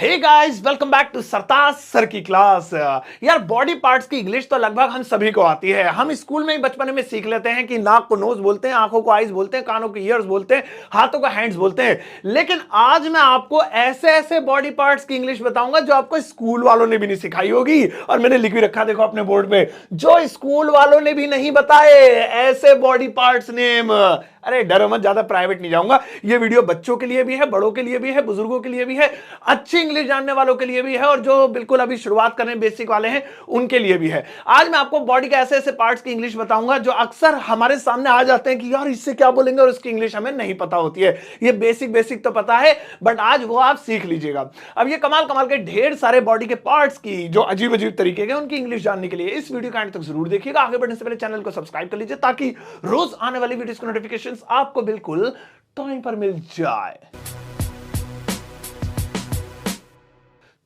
Hey guys, welcome back to Sartaj sir की class. यार body parts की इंग्लिश तो लगभग हम सभी को आती है। हम स्कूल में ही बचपन में सीख लेते हैं कि नाक को नोज बोलते हैं, आंखों को आईज बोलते हैं, कानों को ईयर्स बोलते हैं, हाथों को हैंड्स बोलते हैं। लेकिन आज मैं आपको ऐसे ऐसे बॉडी पार्ट्स की इंग्लिश बताऊंगा जो आपको स्कूल वालों ने भी नहीं सिखाई होगी। और मैंने लिख भी रखा, देखो अपने बोर्ड पे, जो स्कूल वालों ने भी नहीं बताए ऐसे बॉडी पार्ट्स नेम। अरे डरो मत, ज्यादा प्राइवेट नहीं जाऊंगा। ये वीडियो बच्चों के लिए भी है, बड़ों के लिए भी है, बुजुर्गों के लिए भी है, अच्छी इंग्लिश जानने वालों के लिए भी है, और जो बिल्कुल अभी शुरुआत कर रहे हैं, बेसिक वाले हैं, उनके लिए भी है। आज मैं आपको बॉडी के ऐसे ऐसे पार्ट्स की इंग्लिश बताऊंगा जो अक्सर हमारे सामने आ जाते हैं कि यार इससे क्या बोलेंगे, और इसकी इंग्लिश हमें नहीं पता होती है। ये बेसिक बेसिक तो पता है, बट आज वो आप सीख लीजिएगा। अब ये कमाल कमाल के ढेर सारे बॉडी के पार्ट्स की जो अजीब अजीब तरीके के, उनकी इंग्लिश जानने के लिए इस वीडियो का एंड तक जरूर देखिएगा। आगे बढ़ने से पहले चैनल को सब्सक्राइब कर लीजिए ताकि रोज आने वाली वीडियोस के नोटिफिकेशंस आपको बिल्कुल टाइम पर मिल जाए।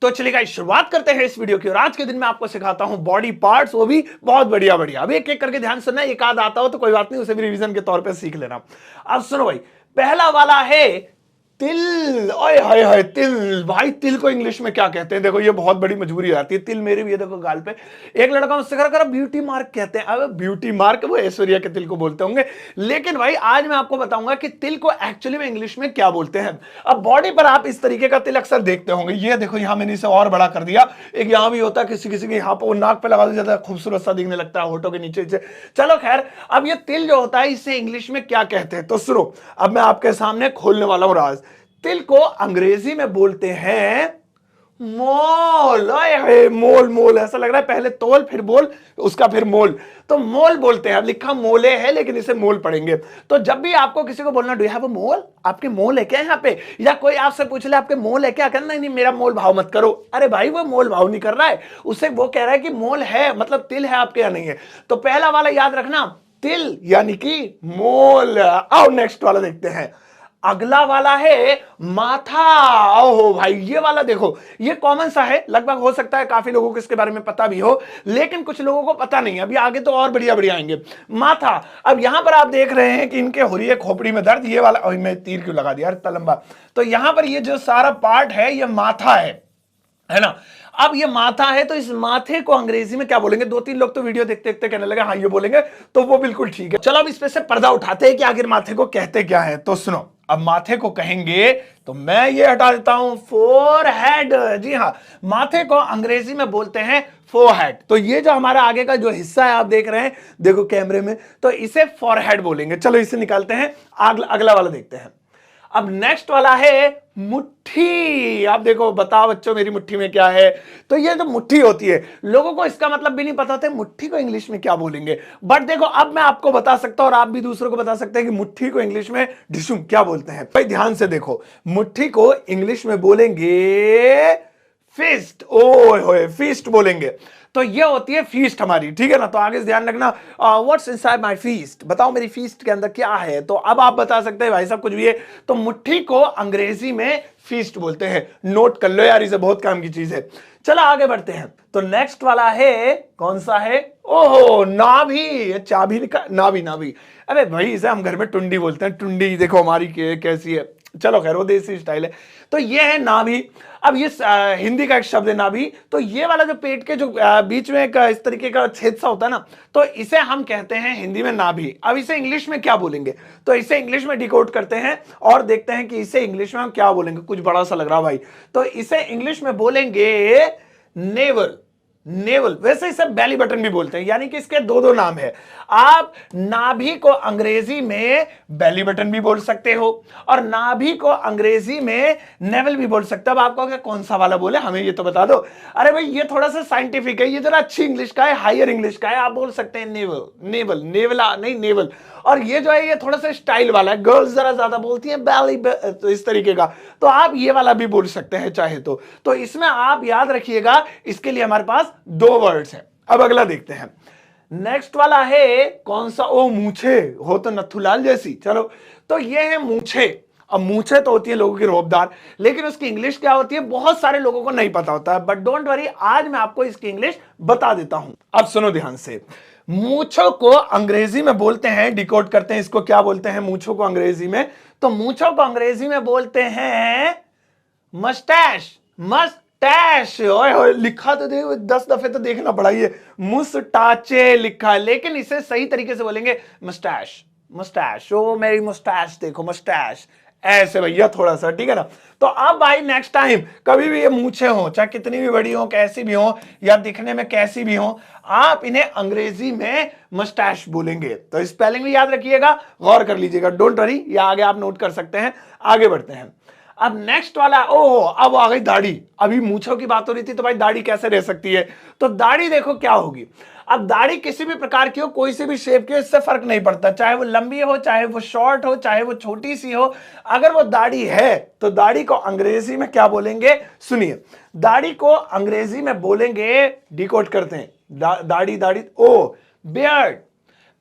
तो चलिए गाइस, शुरुआत करते हैं इस वीडियो की। और आज के दिन मैं आपको सिखाता हूं बॉडी पार्ट्स, वो भी बहुत बढ़िया बढ़िया। अब एक एक करके ध्यान सुनना, एक आध आता हो तो कोई बात नहीं, उसे भी रिवीजन के तौर पे सीख लेना। अब सुनो भाई, पहला वाला है तिल। ओए हाय हाय, तिल। भाई तिल को इंग्लिश में क्या कहते हैं? देखो ये बहुत बड़ी मजबूरी आती है। तिल मेरे भी है, देखो गाल पे एक लड़का मुझसे कह रहा ब्यूटी मार्क कहते हैं। अब ब्यूटी मार्क वो ऐश्वर्या के तिल को बोलते होंगे, लेकिन भाई आज मैं आपको बताऊंगा कि तिल को एक्चुअली में इंग्लिश में क्या बोलते हैं। अब बॉडी पर आप इस तरीके का तिल अक्सर देखते होंगे। ये देखो, यहां मैंने इसे और बड़ा कर दिया। एक यहां भी होता है, किसी किसी के यहाँ पर नाक पे लगा दो, ज्यादा खूबसूरत सा दिखने लगता है, होठों के नीचे। चलो खैर, अब ये तिल जो होता है इसे इंग्लिश में क्या कहते हैं तो सुनो। अब मैं आपके सामने खोलने वाला हूं राज। तिल को अंग्रेजी में बोलते हैं मोल। मोल मोल ऐसा लग रहा है, पहले तोल फिर बोल, उसका फिर मोल, तो मोल बोलते हैं। अब लिखा मोले है लेकिन इसे मोल पढ़ेंगे। तो जब भी आपको किसी को बोलना डू यू हैव अ मोल, आपके मोल है क्या यहाँ पे, या कोई आपसे पूछ ले आपके मोल है क्या, कहना नहीं मेरा मोल भाव मत करो। अरे भाई वो मोल भाव नहीं कर रहा है, उसे वो कह रहा है कि मोल है, मतलब तिल है आपके या नहीं है। तो पहला वाला याद रखना, तिल यानी कि मोल। आओ नेक्स्ट वाला देखते हैं। अगला वाला है माथा। ओहो भाई, ये वाला देखो, ये कॉमन सा है, लगभग हो सकता है काफी लोगों को इसके बारे में पता भी हो, लेकिन कुछ लोगों को पता नहीं है। अभी आगे तो और बढ़िया बढ़िया आएंगे। माथा। अब यहां पर आप देख रहे हैं कि इनके हो रही है खोपड़ी में दर्द, ये वाला, मैं तीर क्यों लगा दिया इतना लंबा। तो यहां पर ये जो सारा पार्ट है ये माथा है ना। अब ये माथा है, तो इस माथे को अंग्रेजी में क्या बोलेंगे? दो तीन लोग तो वीडियो देखते देखते कहने लगे हाँ ये बोलेंगे, तो वो बिल्कुल ठीक है। चलो अब इस पे से पर्दा उठाते हैं कि आखिर माथे को कहते क्या है। तो सुनो, अब माथे को कहेंगे तो मैं ये हटा देता हूं, फोरहेड। जी हाँ, माथे को अंग्रेजी में बोलते हैं फोरहेड। तो ये जो हमारा आगे का जो हिस्सा है आप देख रहे हैं, देखो कैमरे में, तो इसे फोरहेड बोलेंगे। चलो इसे निकालते हैं, अगला वाला देखते हैं। अब नेक्स्ट वाला है मुट्ठी। आप देखो, बताओ बच्चों मेरी मुट्ठी में क्या है। तो ये जो मुट्ठी होती है, लोगों को इसका मतलब भी नहीं पता होता है मुट्ठी को इंग्लिश में क्या बोलेंगे। बट देखो अब मैं आपको बता सकता हूं और आप भी दूसरों को बता सकते हैं कि मुट्ठी को इंग्लिश में डिशुम क्या बोलते हैं। भाई ध्यान से देखो, मुट्ठी को इंग्लिश में बोलेंगे फिस्ट। ओए होए, फीस्ट बोलेंगे। तो ये होती है फीस्ट हमारी, ठीक है ना। तो आगे से ध्यान रखना, व्हाट्स इनसाइड माय फीस्ट, बताओ मेरी फीस्ट के अंदर क्या है। तो अब आप बता सकते हैं भाई साहब कुछ भी है। तो मुट्ठी को अंग्रेजी में फीस्ट बोलते हैं। नोट कर लो यार, इसे बहुत काम की चीज है। चलो आगे बढ़ते हैं। तो नेक्स्ट वाला है, कौन सा है? ओहो, नाभि। चाबी का नाभि, नाभि। अरे भाई इसे हम घर में टुंडी बोलते हैं। टुंडी देखो हमारी कैसी है। चलो खैर, वो देसी स्टाइल है। तो ये है नाभि। अब ये हिंदी का एक शब्द है नाभि। तो ये वाला जो पेट के जो बीच में एक इस तरीके का छेद सा होता है ना, तो इसे हम कहते हैं हिंदी में नाभि। अब इसे इंग्लिश में क्या बोलेंगे? तो इसे इंग्लिश में डिकोड करते हैं और देखते हैं कि इसे इंग्लिश में हम क्या बोलेंगे। कुछ बड़ा सा लग रहा भाई, तो इसे इंग्लिश में बोलेंगे नेवल। नेवल। वैसे इसे बेली बटन भी बोलते हैं, यानी कि इसके दो दो नाम है। आप नाभि को अंग्रेजी में बेली बटन भी बोल सकते हो और नाभि को अंग्रेजी में नेवल भी बोल सकते हो। अब आपको क्या कौन सा वाला बोले, हमें ये तो बता दो। अरे भाई ये थोड़ा सा साइंटिफिक है, ये जरा अच्छी इंग्लिश का है, हायर इंग्लिश का है। आप बोल सकते हैं नेवल, नेवल, नेवला नहीं नेवल। और ये जो है ये थोड़ा सा स्टाइल वाला है, गर्ल्स जरा ज्यादा बोलती हैं बेली, तो इस तरीके का। तो आप ये वाला भी बोल सकते हैं चाहे तो इसमें आप याद रखिएगा, इसके लिए हमारे पास दो वर्ड्स हैं। अब अगला देखते हैं। नेक्स्ट वाला है कौन सा? ओ मूछे हो तो नथुलाल जैसी। चलो, तो ये है मूछे। अब मूछे तो होती है लोगों की रोबदार, लेकिन उसकी इंग्लिश क्या होती है बहुत सारे लोगों को नहीं पता होता है। बट डोंट वरी, आज मैं आपको इसकी इंग्लिश बता देता हूं। अब सुनो ध्यान से। मूछों को अंग्रेजी में बोलते हैं, डिकोड करते हैं इसको, क्या बोलते हैं मूछों को अंग्रेजी में? तो मूछों को अंग्रेजी में बोलते हैं मस्टैश। मस्टैश। ओए होए, लिखा तो देखो 10 दफे तो देखना पड़ा, ये मुस्टाचे लिखा है, लेकिन इसे सही तरीके से बोलेंगे मस्टैश। मस्टैश, ओ मेरी मुस्टैश देखो, मस्टैश ऐसे भैया थोड़ा सा, ठीक है ना। तो अब भाई नेक्स्ट टाइम कभी भी ये मूछें हो, चाहे कितनी भी बड़ी हो, कैसी भी हो, या दिखने में कैसी भी हो, आप इन्हें अंग्रेजी में मस्टैश बोलेंगे। तो स्पेलिंग भी याद रखिएगा, गौर कर लीजिएगा, डोंट वरी, या आगे आप नोट कर सकते हैं। आगे बढ़ते हैं। अब नेक्स्ट वाला, ओह अब आ गई दाढ़ी। अभी मूछों की बात हो रही थी, तो भाई दाढ़ी कैसे रह सकती है, तो दाढ़ी देखो क्या होगी। अब दाढ़ी किसी भी प्रकार की हो, कोई सी भी शेप की हो, इससे फर्क नहीं पड़ता, चाहे वो लंबी हो, चाहे वो शॉर्ट हो, चाहे वो छोटी सी हो, अगर वो दाढ़ी है तो दाढ़ी को अंग्रेजी में क्या बोलेंगे, सुनिए। दाढ़ी को अंग्रेजी में बोलेंगे, डिकोड करते हैं, दाढ़ी दाढ़ी, ओ बियर्ड,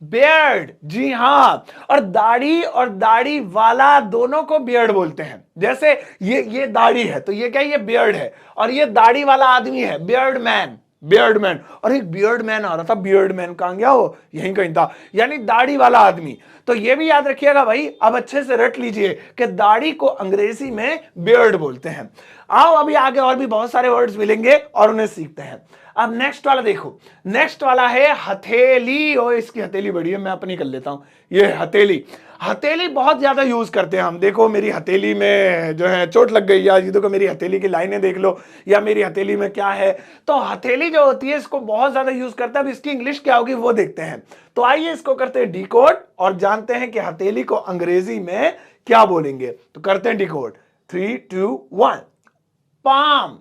बियर्ड, जी हां। और दाढ़ी वाला दोनों को बियर्ड बोलते हैं। जैसे ये दाढ़ी है तो ये क्या है, ये बियर्ड है, और ये दाढ़ी वाला आदमी है, बियर्ड मैन, बियर्ड मैन। और एक बियर्ड मैन आ रहा था, बियर्ड मैन कहां गया वो, यहीं कहीं था, यानी दाढ़ी वाला आदमी। तो ये भी याद रखिएगा भाई, अब अच्छे से रट लीजिए कि दाढ़ी को अंग्रेजी में बियर्ड बोलते हैं। आओ अभी आगे और भी बहुत सारे वर्ड्स मिलेंगे और उन्हें सीखते हैं। अब नेक्स्ट वाला देखो, नेक्स्ट वाला है हथेली। और इसकी हथेली बड़ी है, मैं अपनी कर लेता हूं। ये हथेली, हथेली बहुत ज्यादा यूज करते हैं हम। देखो मेरी हथेली में जो है चोट लग गई, या ये देखो मेरी हथेली की लाइनें देख लो, या मेरी हथेली में क्या है। तो हथेली जो होती है इसको बहुत ज्यादा यूज करते हैं। अब इसकी इंग्लिश क्या होगी वो देखते हैं। तो आइए इसको करते हैं डिकोड और जानते हैं कि हथेली को अंग्रेजी में क्या बोलेंगे। तो करते हैं डिकोड, 3 2 1, पाम,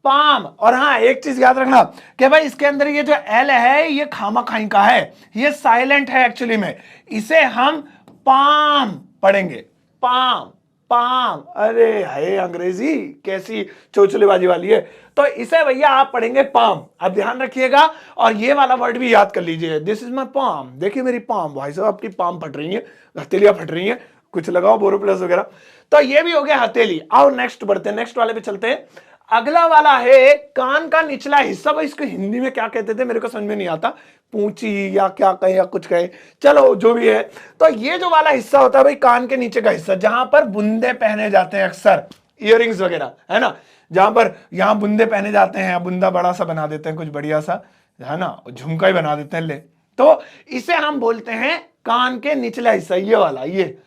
पाम। और हाँ एक चीज याद रखना कि भाई इसके अंदर ये जो एल है ये खामा खाई का है, ये साइलेंट है एक्चुअली में, इसे हम पाम पढ़ेंगे, पाम, पाम। अरे है अंग्रेजी कैसी चोचलेबाजी वाली है। तो इसे भैया आप पढ़ेंगे पाम। अब ध्यान रखिएगा और ये वाला वर्ड भी याद कर लीजिए, दिस इज माई पाम। देखिए मेरी पाम, भाई साहब आपकी पाम फट रही है, हथेलियां फट रही हैं, कुछ लगाओ बोरोप्लस वगैरह। तो ये भी हो गया हथेली। आओ नेक्स्ट बढ़ते हैं, नेक्स्ट वाले पे चलते हैं। अगला वाला है कान का निचला हिस्सा। भाई इसको हिंदी में क्या कहते थे मेरे को समझ में नहीं आता, पूंची या क्या कहे या कुछ कहे, चलो जो भी है। तो ये जो वाला हिस्सा होता है भाई कान के नीचे का हिस्सा, जहां पर बुंदे पहने जाते हैं अक्सर, इयररिंग्स वगैरह, है ना, जहां पर यहां बुंदे पहने जाते हैं, बुंदा बड़ा सा बना देते हैं, कुछ बढ़िया सा, है ना, झुमका ही बना देते हैं ले। तो इसे हम बोलते हैं कान के निचला हिस्सा, ये वाला, ये।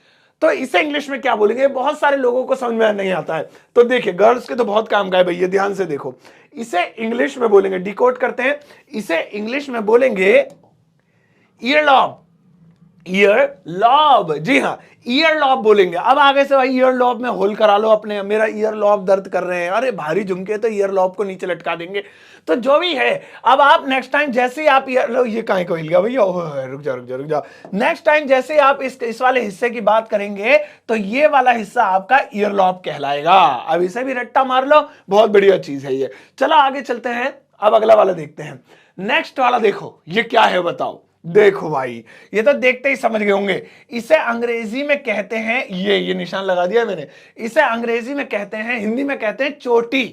तो इसे इंग्लिश में क्या बोलेंगे, बहुत सारे लोगों को समझ में नहीं आता है। तो देखिए गर्ल्स के तो बहुत काम का है भैया, ध्यान से देखो। इसे इंग्लिश में बोलेंगे, डिकोड करते हैं, इसे इंग्लिश में बोलेंगे ईयर लॉब, ईयर लॉब, जी हाँ ईयर लॉब बोलेंगे। अब आगे से भाई ईयर लॉब में होल करा लो अपने, मेरा ईयर लॉब दर्द कर रहे हैं, अरे भारी झुमके तो ईयर लॉब को नीचे लटका देंगे। तो जो भी है, अब आप नेक्स्ट टाइम जैसे ही आप ये काहे को हिल गया भैया, रुक जा रुक जा रुक जा। नेक्स्ट टाइम जैसे ही आप इस वाले हिस्से की बात करेंगे तो ये वाला हिस्सा आपका ईयर लॉब कहलाएगा। अब इसे भी रट्टा मार लो, बहुत बढ़िया चीज है ये। चलो आगे चलते हैं, अब अगला वाला देखते हैं। नेक्स्ट वाला देखो ये क्या है बताओ। देखो भाई ये तो देखते ही समझ गए होंगे, इसे अंग्रेजी में कहते हैं, ये निशान लगा दिया मैंने, इसे अंग्रेजी में कहते हैं, हिंदी में कहते हैं चोटी,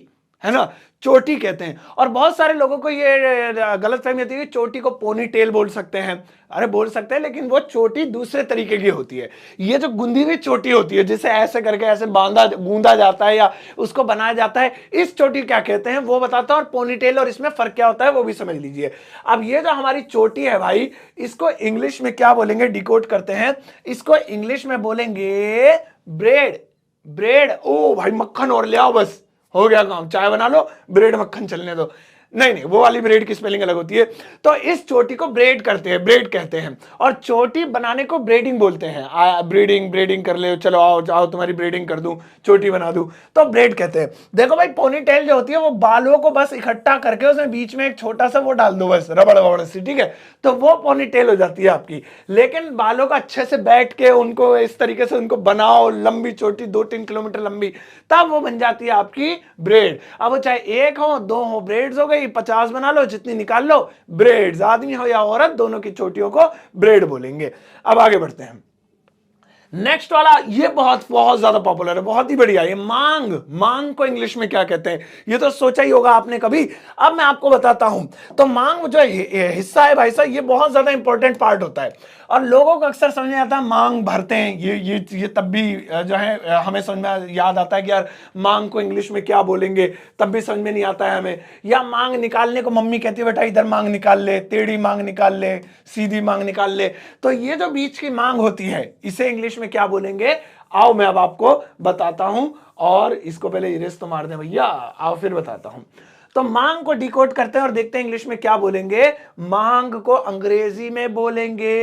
है ना, चोटी कहते हैं। और बहुत सारे लोगों को ये गलतफहमी होती है कि चोटी को पोनी टेल बोल सकते हैं। अरे बोल सकते हैं, लेकिन वो चोटी दूसरे तरीके की होती है। ये जो गुंदी हुई चोटी होती है जिसे ऐसे करके ऐसे बांधा गूंदा जाता है या उसको बनाया जाता है, इस चोटी क्या कहते हैं वो बताता हूं, और पोनी टेल और इसमें फर्क क्या होता है वो भी समझ लीजिए। अब ये जो हमारी चोटी है भाई, इसको इंग्लिश में क्या बोलेंगे, डिकोड करते हैं, इसको इंग्लिश में बोलेंगे ब्रेड, ब्रेड। ओ भाई मक्खन और ले आओ, बस हो गया काम, चाय बना लो, ब्रेड मक्खन चलने दो। नहीं नहीं, वो वाली ब्रेड की स्पेलिंग अलग होती है। तो इस चोटी को ब्रेड करते हैं, ब्रेड कहते हैं, और चोटी बनाने को ब्रेडिंग बोलते हैं। ब्रीडिंग, ब्रीडिंग कर ले, चलो आओ जाओ तुम्हारी ब्रीडिंग कर दूं, चोटी बना दूं, तो ब्रेड कहते हैं। देखो भाई पोनी टेल जो होती है वो बालों को बस इकट्ठा करके उसमें बीच में एक छोटा सा वो डाल दो, बस रबड़ वबड़ सी, ठीक है, तो वो पोनी टेल हो जाती है आपकी। लेकिन बालों को अच्छे से बैठ के उनको इस तरीके से उनको बनाओ, लंबी चोटी 2-3 किलोमीटर लंबी, तब वो बन जाती है आपकी ब्रेड। अब वो चाहे 1 हो 2 हो, ब्रेड्स हो गई, 50 बना लो, जितनी निकाल लो ब्रेड्स, आदमी हो या औरत दोनों की चोटियों को ब्रेड बोलेंगे। अब आगे बढ़ते हैं, नेक्स्ट वाला ये बहुत बहुत ज्यादा पॉपुलर है, बहुत ही बढ़िया, ये मांग। मांग को इंग्लिश में क्या कहते हैं ये तो सोचा ही होगा आपने कभी। अब मैं आपको बताता हूं। तो मांग जो हिस्सा है भाई साहब, ये बहुत ज्यादा इंपॉर्टेंट पार्ट होता है। और लोगों को अक्सर समझ में आता है मांग भरते हैं, ये तब भी जो है हमें समझ में याद आता है कि यार मांग को इंग्लिश में क्या बोलेंगे, तब भी समझ में नहीं आता है हमें। या मांग निकालने को मम्मी कहती है बेटा इधर मांग निकाल ले, टेढ़ी मांग निकाल ले, सीधी मांग निकाल ले। तो ये जो बीच की मांग होती है इसे इंग्लिश में क्या बोलेंगे, आओ मैं अब आपको बताता हूं। और इसको पहले इरेज तो मार दें भैया, आओ फिर बताता हूं। तो मांग को डिकोड करते हैं और देखते हैं इंग्लिश में क्या बोलेंगे। मांग को अंग्रेजी में बोलेंगे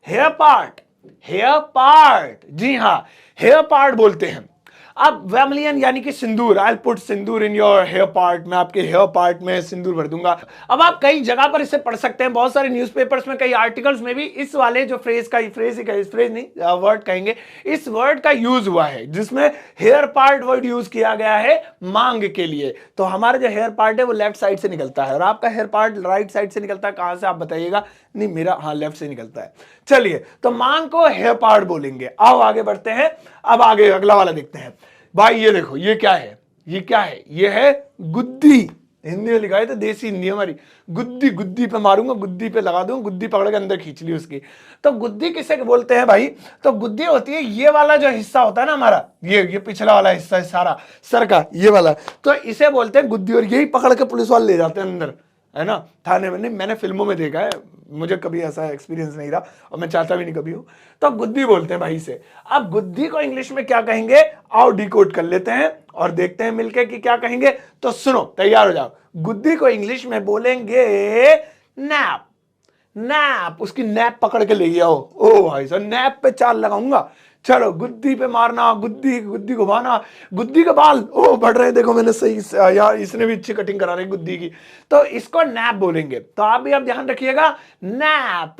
हेयर पार्ट। हेयर पार्ट, जी हां, हेयर पार्ट बोलते हैं। अब वेमलियन यानी कि sindoor, I put sindoor in your hair part, मैं आपके हेयर पार्ट में सिंदूर भर दूंगा। अब आप कई जगह पर इसे पढ़ सकते हैं, बहुत सारे न्यूज़पेपर्स में, कई आर्टिकल्स में भी इस वाले जो फ्रेज नहीं वर्ड कहेंगे, इस वर्ड का यूज हुआ है, जिसमें हेयर पार्ट वर्ड यूज किया गया है मांग के लिए। तो हमारा जो हेयर पार्ट है वो लेफ्ट साइड से निकलता है और आपका हेयर पार्ट राइट साइड से निकलता है। कहां से आप बताइएगा? नहीं मेरा, हाँ लेफ्ट से निकलता है। चलिए, तो मांग को हेयर पार्ट बोलेंगे। आओ आगे बढ़ते हैं। अब आगे अगला वाला देखते हैं। भाई ये देखो, ये क्या है? ये क्या है? ये है गुद्दी। हिंदी में लिखा है तो देसी हिंदी हमारी। गुद्दी, गुद्दी पे मारूंगा, गुद्दी पे लगा दूंगा, गुद्दी पकड़ के अंदर खींच ली उसकी। तो गुद्दी किसे बोलते हैं भाई? तो गुद्दी होती है ये वाला जो हिस्सा होता है ना हमारा, ये पिछला वाला हिस्सा है सारा सर का, ये वाला, तो इसे बोलते हैं गुद्दी। और यही पकड़ के पुलिस वाले ले जाते हैं अंदर, है ना, थाने में। नहीं, मैंने फिल्मों में देखा है, मुझे कभी ऐसा एक्सपीरियंस नहीं रहा और मैं चाहता भी नहीं कभी हूं। तो गुद्दी बोलते हैं भाई इसे। अब गुद्दी को इंग्लिश में क्या कहेंगे? आओ डिकोड कर लेते हैं और देखते हैं मिलके कि क्या कहेंगे। तो सुनो, तैयार हो जाओ। गुद्दी को इंग्लिश में बोलेंगे नैप। नैप, उसकी नैप पकड़ के ले आओ। ओ भाई साहब, नैप पे चाल लगाऊंगा। चलो, गुद्दी पे मारना, गुद्दी गुद्दी घुमाना, गुद्दी के बाल ओ बढ़ रहे हैं, देखो मैंने सही यार, इसने भी अच्छी कटिंग करा रही गुद्दी की। तो इसको नैप बोलेंगे। तो आप भी अब ध्यान रखिएगा, नैप,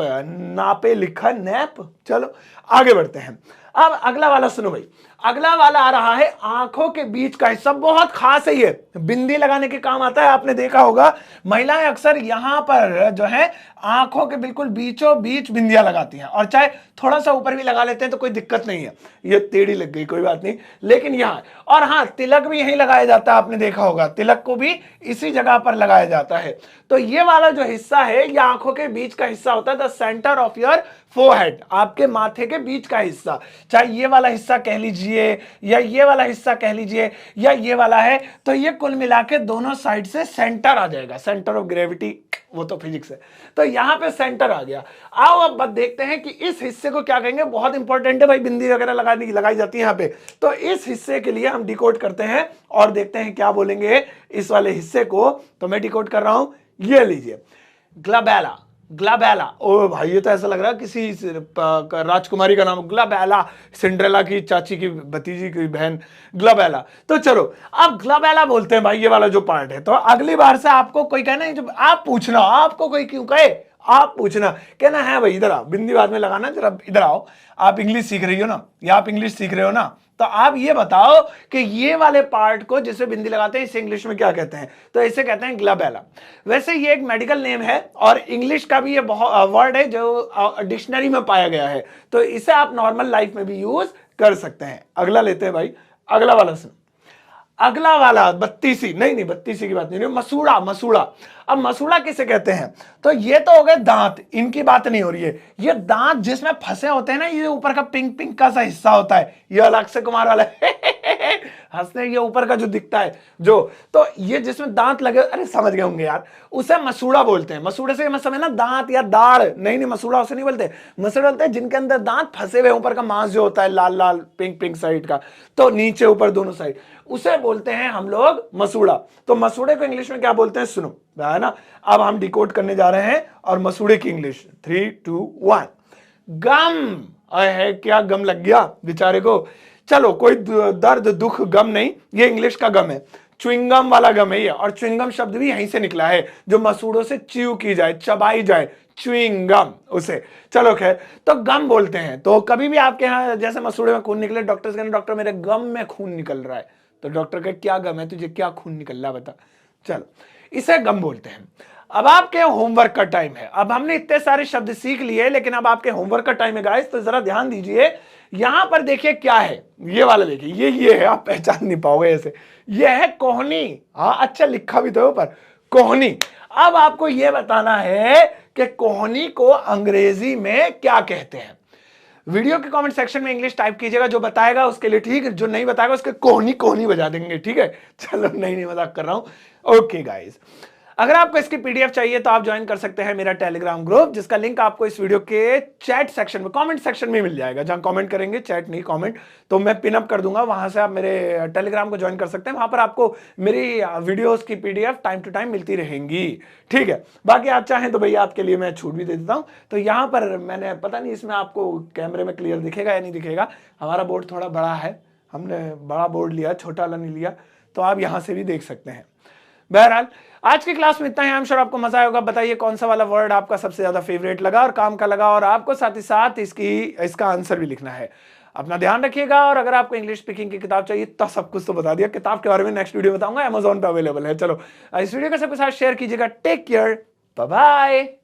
नापे लिखा नैप। चलो आगे बढ़ते हैं। अब अगला वाला सुनो भाई। अगला वाला आ रहा है आंखों के बीच का हिस्सा। बहुत खास है ये, बिंदी लगाने के काम आता है। आपने देखा होगा महिलाएं अक्सर यहां पर जो है आंखों के बिल्कुल बीचों बीच बिंदियां लगाती हैं, और चाहे थोड़ा सा ऊपर भी लगा लेते हैं तो कोई दिक्कत नहीं है। ये टेढ़ी लग गई, कोई बात नहीं, लेकिन यहां, और हाँ, तिलक भी यहीं लगाया जाता है। आपने देखा होगा तिलक को भी इसी जगह पर लगाया जाता है। तो ये वाला जो हिस्सा है ये आंखों के बीच का हिस्सा होता है, the centre of your forehead, आपके माथे के बीच का हिस्सा। चाहे ये वाला हिस्सा कह लीजिए या ये वाला हिस्सा कह लीजिए या ये वाला है, तो ये कुल मिला के दोनों साइड से सेंटर आ जाएगा। सेंटर ऑफ ग्रेविटी, वो तो फिजिक्स है, तो यहां पे सेंटर आ गया। आओ अब देखते हैं कि इस हिस्से को क्या कहेंगे। बहुत इंपॉर्टेंट है भाई, बिंदी वगैरह लगाई जाती है यहाँ पे। तो इस हिस्से के लिए हम डिकोड करते हैं और देखते हैं क्या बोलेंगे इस वाले हिस्से को। तो मैं डिकोड कर रहा हूं, ये लीजिए, ग्लबेला। ग्लबेला, ओ भाई ये तो ऐसा लग रहा है किसी राजकुमारी का नाम, ग्लबेला, सिंड्रेला की चाची की भतीजी की बहन ग्लबेला। तो चलो अब ग्लबेला बोलते हैं भाई ये वाला जो पार्ट है। तो अगली बार से आपको कोई कहना, जब आप पूछना, आपको कोई क्यों कहे, आप पूछना, कहना है भाई इधर आओ, बिंदी बाद में लगाना, जरा इधर आओ, आप इंग्लिश सीख रही हो ना, या आप इंग्लिश सीख रहे हो ना, तो आप ये बताओ कि ये वाले पार्ट को जिसे बिंदी लगाते हैं इसे इंग्लिश में क्या कहते हैं? तो इसे कहते हैं ग्लबेला। वैसे ये एक मेडिकल नेम है और इंग्लिश का भी ये वर्ड है जो डिक्शनरी में पाया गया है, तो इसे आप नॉर्मल लाइफ में भी यूज कर सकते हैं। अगला लेते हैं भाई, अगला वाला सुन। अगला वाला बत्तीसी, नहीं 32 की बात नहीं, मसूड़ा। मसूड़ा, अब मसूड़ा किसे कहते हैं? तो ये तो हो गए दांत, इनकी बात नहीं हो रही है। ये दांत जिसमें फंसे होते हैं ना, ये ऊपर का पिंक पिंक का सा हिस्सा होता है, ये अलग से कुमार वाला हंसने, ये ऊपर का जो दिखता है जो, तो ये जिसमें दांत लगे, अरे समझ गए होंगे यार, उसे मसूड़ा बोलते हैं। मसूड़े से मैं समझ ना दांत या दाढ़, नहीं मसूड़ा उसे नहीं बोलते, मसूड़ा बोलते हैं जिनके अंदर दांत फंसे हुए, ऊपर का मांस जो होता है लाल लाल पिंक पिंक साइड का, तो नीचे ऊपर दोनों साइड, उसे बोलते हैं हम लोग मसूड़ा। तो मसूड़े को इंग्लिश में क्या बोलते हैं सुनो, है ना। अब हम डिकोड करने जा रहे हैं और मसूड़े की इंग्लिश 3, 2, 1। गम है, क्या गम लग गया बेचारे को। चलो कोई दर्द दुख गम नहीं, ये इंग्लिश का गम है, च्युइंगम वाला गम है ये। और च्युइंगम शब्द भी यहीं से निकला है, जो मसूड़ों से च्यू की जाए, चबाई जाए, च्युइंगम उसे। चलो खैर, तो गम बोलते हैं। तो कभी भी आपके यहाँ जैसे मसूड़े में खून निकले, डॉक्टर से कहना डॉक्टर मेरे गम में खून निकल रहा है, तो डॉक्टर का क्या गम है तुझे, क्या खून निकल रहा है बता। चलो, इसे गम बोलते हैं। अब आपके होमवर्क का टाइम है। अब हमने इतने सारे शब्द सीख लिए, लेकिन अब आपके होमवर्क का टाइम है गाइस, तो जरा ध्यान दीजिए। यहां पर देखिए क्या है, ये वाला देखिए, ये है, आप पहचान नहीं पाओगे ऐसे, ये है कोहनी। हाँ अच्छा लिखा भी तो ऊपर, कोहनी। अब आपको यह बताना है कि कोहनी को अंग्रेजी में क्या कहते हैं। वीडियो के कमेंट सेक्शन में इंग्लिश टाइप कीजिएगा, जो बताएगा उसके लिए ठीक, जो नहीं बताएगा उसके कोहनी कोहनी बजा देंगे, ठीक है। चलो नहीं मजाक कर रहा हूं। ओके गाइस, अगर आपको इसकी पीडीएफ चाहिए तो आप ज्वाइन कर सकते हैं मेरा टेलीग्राम ग्रुप, जिसका लिंक आपको इस वीडियो के चैट सेक्शन में, कमेंट सेक्शन में मिल जाएगा। जहां कमेंट करेंगे, चैट नहीं कमेंट, तो मैं पिन अप कर दूंगा, वहां से आप मेरे टेलीग्राम को ज्वाइन कर सकते हैं। वहां पर आपको मेरी वीडियोस की पीडीएफ टाइम टू टाइम मिलती रहेंगी, ठीक है। बाकी आप चाहें तो भैया आपके लिए मैं छूट भी दे देता हूं। तो यहां पर मैंने, पता नहीं इसमें आपको कैमरे में क्लियर दिखेगा या नहीं दिखेगा, हमारा बोर्ड थोड़ा बड़ा है, हमने बड़ा बोर्ड लिया, छोटा वाला नहीं लिया, तो आप यहां से भी देख सकते हैं। बहरहाल आज की क्लास में इतना ही। आई एम श्योर आपको मजा आया होगा। बताइए कौन सा वाला वर्ड आपका सबसे ज्यादा फेवरेट लगा और काम का लगा, और आपको साथ ही साथ इसका आंसर भी लिखना है। अपना ध्यान रखिएगा, और अगर आपको इंग्लिश स्पीकिंग की किताब चाहिए तो सब कुछ तो बता दिया, किताब के बारे में नेक्स्ट वीडियो बताऊंगा, अमेज़न पे अवेलेबल है। चलो इस वीडियो को सबके साथ शेयर कीजिएगा। Take care, bye bye.